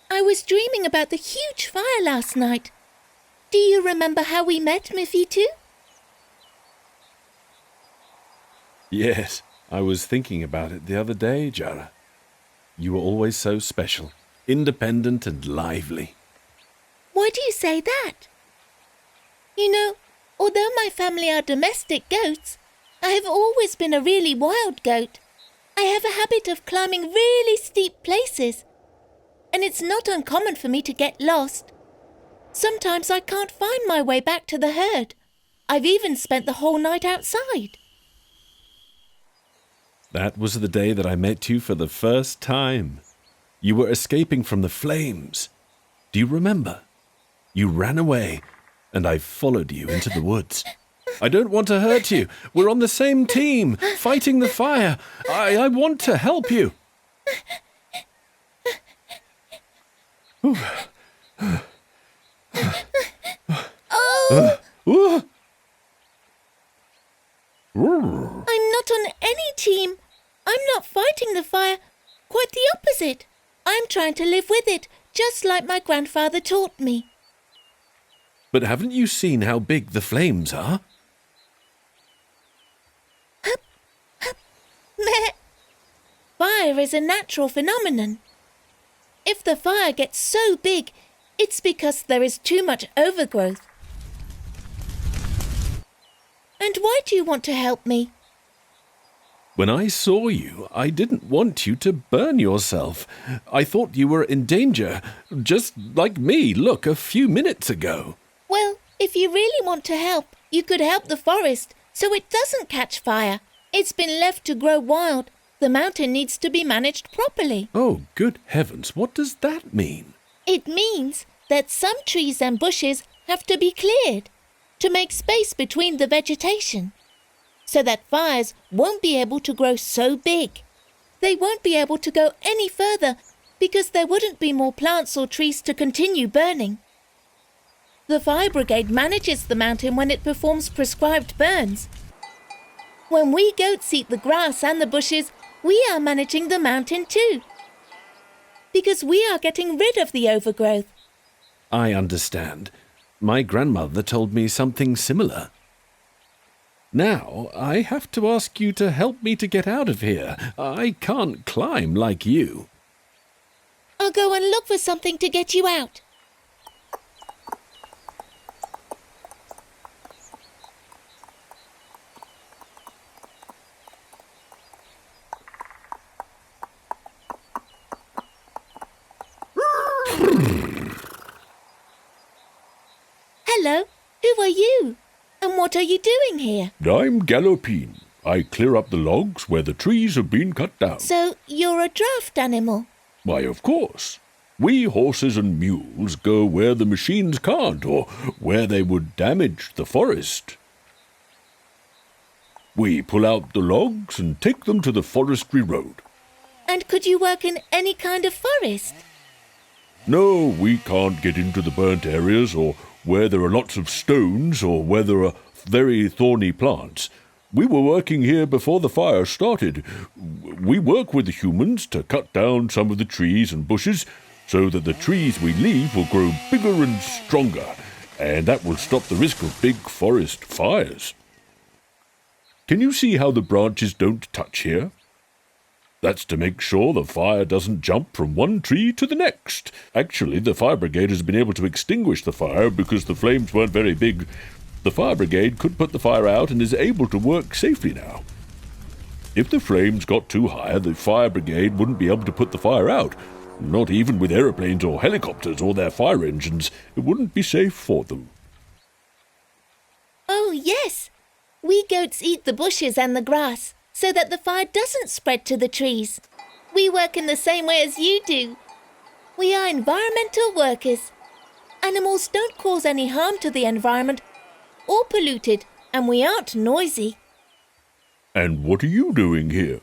I was dreaming about the huge fire last night. Do you remember how we met, MeFiTu? Yes, I was thinking about it the other day, Jara. You were always so special, independent and lively. Why do you say that? You know, although my family are domestic goats, I have always been a really wild goat. I have a habit of climbing really steep places, and it's not uncommon for me to get lost. Sometimes I can't find my way back to the herd. I've even spent the whole night outside. That was the day that I met you for the first time. You were escaping from the flames. Do you remember? You ran away, and I followed you into the woods. I don't want to hurt you. We're on the same team, fighting the fire. I want to help you. I'm not on any team. I'm not fighting the fire. Quite the opposite. I'm trying to live with it, just like my grandfather taught me. But haven't you seen how big the flames are? Meh. Fire is a natural phenomenon. If the fire gets so big, it's because there is too much overgrowth. And why do you want to help me? When I saw you, I didn't want you to burn yourself. I thought you were in danger, just like me, look, a few minutes ago. Well, if you really want to help, you could help the forest so it doesn't catch fire. It's been left to grow wild. The mountain needs to be managed properly. Oh, good heavens, what does that mean? It means that some trees and bushes have to be cleared to make space between the vegetation, so that fires won't be able to grow so big. They won't be able to go any further because there wouldn't be more plants or trees to continue burning. The fire brigade manages the mountain when it performs prescribed burns. When we goats eat the grass and the bushes, we are managing the mountain too, because we are getting rid of the overgrowth. I understand. My grandmother told me something similar. Now, I have to ask you to help me to get out of here. I can't climb like you. I'll go and look for something to get you out. Hello, who are you? And what are you doing here? I'm Gallopine. I clear up the logs where the trees have been cut down. So you're a draft animal? Why, of course. We horses and mules go where the machines can't, or where they would damage the forest. We pull out the logs and take them to the forestry road. And could you work in any kind of forest? No, we can't get into the burnt areas, or where there are lots of stones, or where there are very thorny plants. We were working here before the fire started. We work with the humans to cut down some of the trees and bushes so that the trees we leave will grow bigger and stronger, and that will stop the risk of big forest fires. Can you see how the branches don't touch here? That's to make sure the fire doesn't jump from one tree to the next. Actually, the fire brigade has been able to extinguish the fire because the flames weren't very big. The fire brigade could put the fire out and is able to work safely now. If the flames got too high, the fire brigade wouldn't be able to put the fire out. Not even with aeroplanes or helicopters or their fire engines. It wouldn't be safe for them. Oh, yes. We goats eat the bushes and the grass so that the fire doesn't spread to the trees. We work in the same way as you do. We are environmental workers. Animals don't cause any harm to the environment or pollute it, and we aren't noisy. And what are you doing here?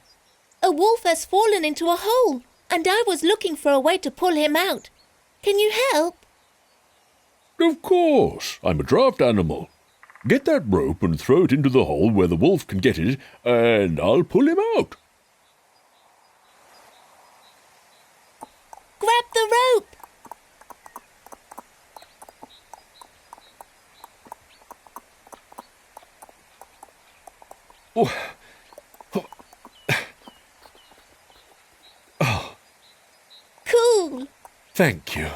A wolf has fallen into a hole, and I was looking for a way to pull him out. Can you help? Of course. I'm a draft animal. Get that rope and throw it into the hole where the wolf can get it, and I'll pull him out. Grab the rope! Cool! Thank you.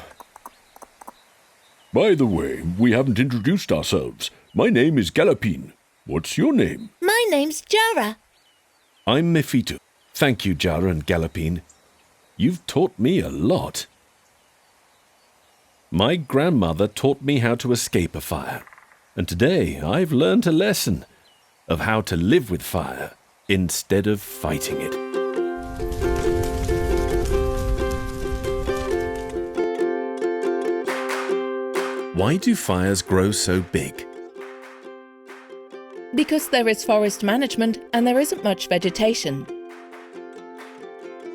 By the way, we haven't introduced ourselves. My name is Galopine. What's your name? My name's Jara. I'm MeFiTu. Thank you, Jara and Galopine. You've taught me a lot. My grandmother taught me how to escape a fire. And today I've learned a lesson of how to live with fire instead of fighting it. Why do fires grow so big? Because there is forest management and there isn't much vegetation.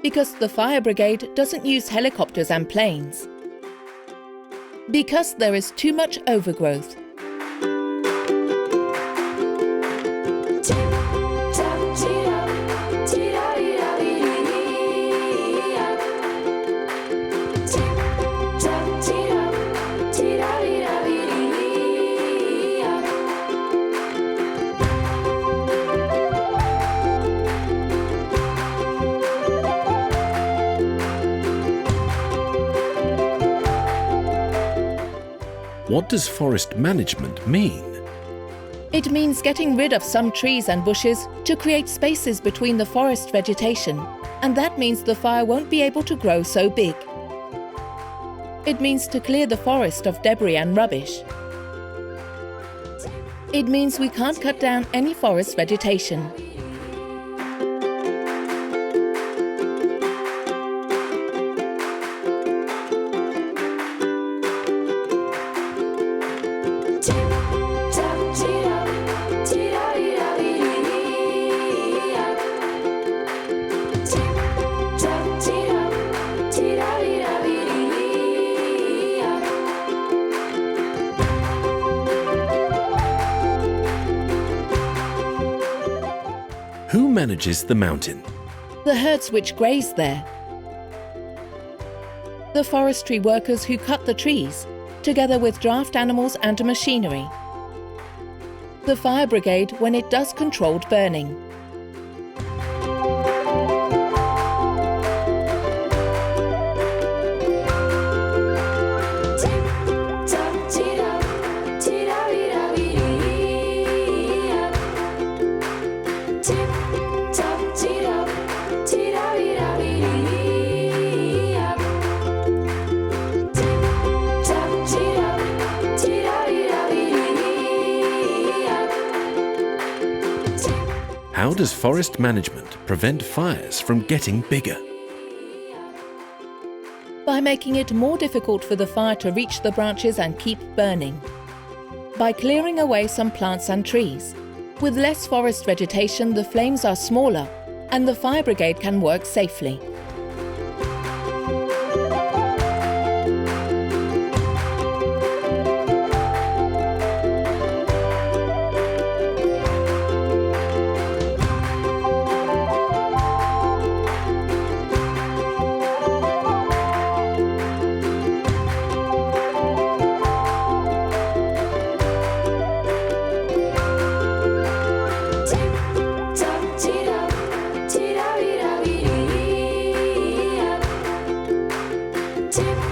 Because the fire brigade doesn't use helicopters and planes. Because there is too much overgrowth. What does forest management mean? It means getting rid of some trees and bushes to create spaces between the forest vegetation, and that means the fire won't be able to grow so big. It means to clear the forest of debris and rubbish. It means we can't cut down any forest vegetation. Who manages the mountain? The herds which graze there. The forestry workers who cut the trees, together with draft animals and machinery. The fire brigade when it does controlled burning. How does forest management prevent fires from getting bigger? By making it more difficult for the fire to reach the branches and keep burning. By clearing away some plants and trees. With less forest vegetation, the flames are smaller and the fire brigade can work safely. Tip